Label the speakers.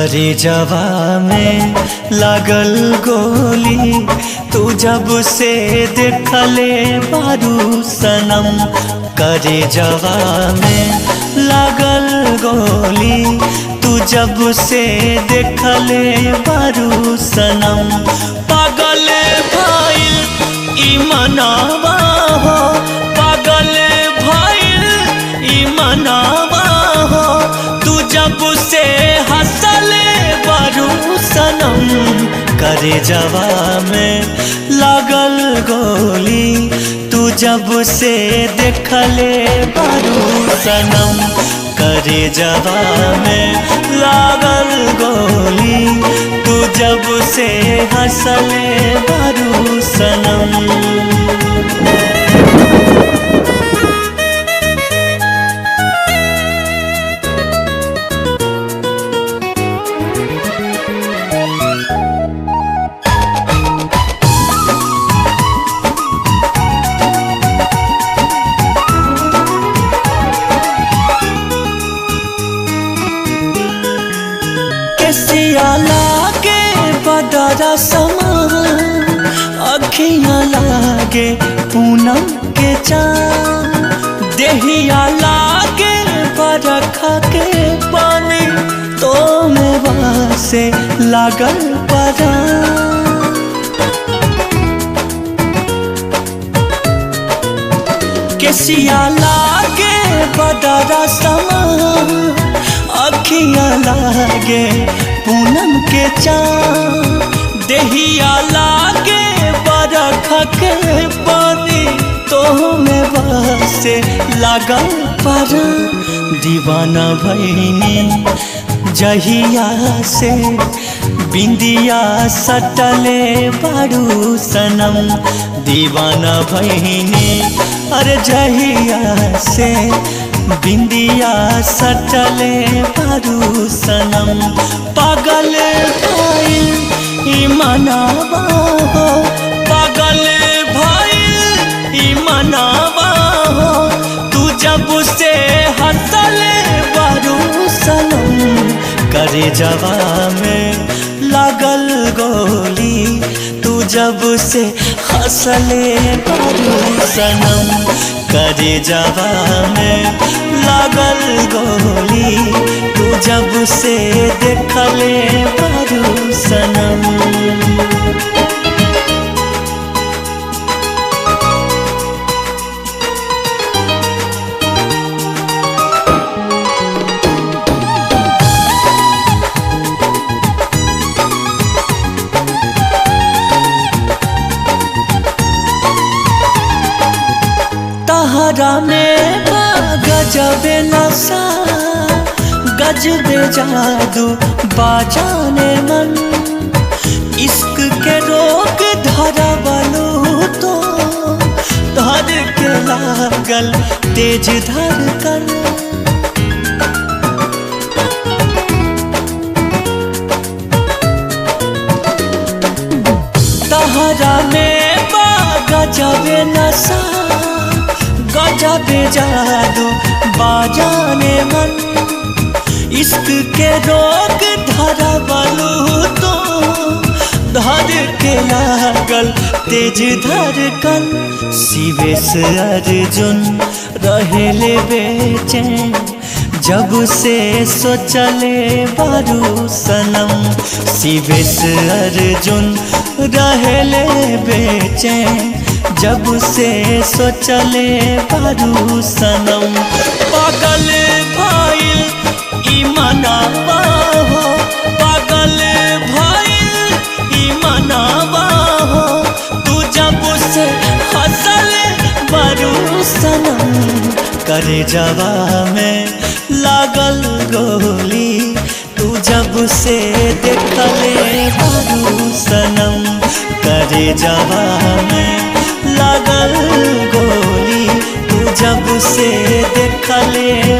Speaker 1: करे जवा में लागल गोली, तू जब से देखले बारू सनम। करे जवा में लागल गोली, तू जब से देखले बारू सनम। पागल भइल ई मनवा हो, पागल भइल ई मनवा हो, तू जब से हंसले बारू सनम। करे जवा में लागल गोली, तू जब से देखले बारू सनम। करे जवा में लागल गोली, तू जब से हंसले बारू सनम। लागे बदरा समा, अखियाँ लागे पूनम के चाँद। देहिया लागे बरखा के पानी, तो में वासे लागल परान। केसिया लागे बदरा समा, अखियाँ लागे पूनम के चाँद। देहिया लागे बरखा के पानी, तो में बसे लागल परान। दीवाना भइनी जहिया से बिंदिया सटले बारू सनम। दीवाना भइनी अरे जहिया से बिंदिया सटले बारू सनम। पागल भइल ई मनवा हो, पागल भइल ई मनवा हो, तू जब से हंसले बारू सनम। करे जवा में लागल गोली, तू जब से हंसले बारू सनम। करे जवा में लागल गोली, तू जब से देखले बारू सनम। तहरा में गजबे नशा, गजबे जादू बाजाने मन। इश्क के रोग धरवलू तो धर के लागल तेज धड़कन। तहरा में गजबे नशा, गजबे जादू बाजाने मन। इश्क के रोग धरवलू तो धर के लागल तेज धड़कन। शिवेश अर्जुन रहेले बेचैन, जब से सोचले बारू सनम। शिवेश अर्जुन रहेले बेचैन, जब से सोचले बारू सनम। पागल भइल ई मनवा हो, पागल भइल ई मनवा हो, तू जब से हंसले बारू सनम। करे जवा में लागल गोली, तू जब से देखले बारू सनम। करे जवा में लागल गोली, तू जब से देखले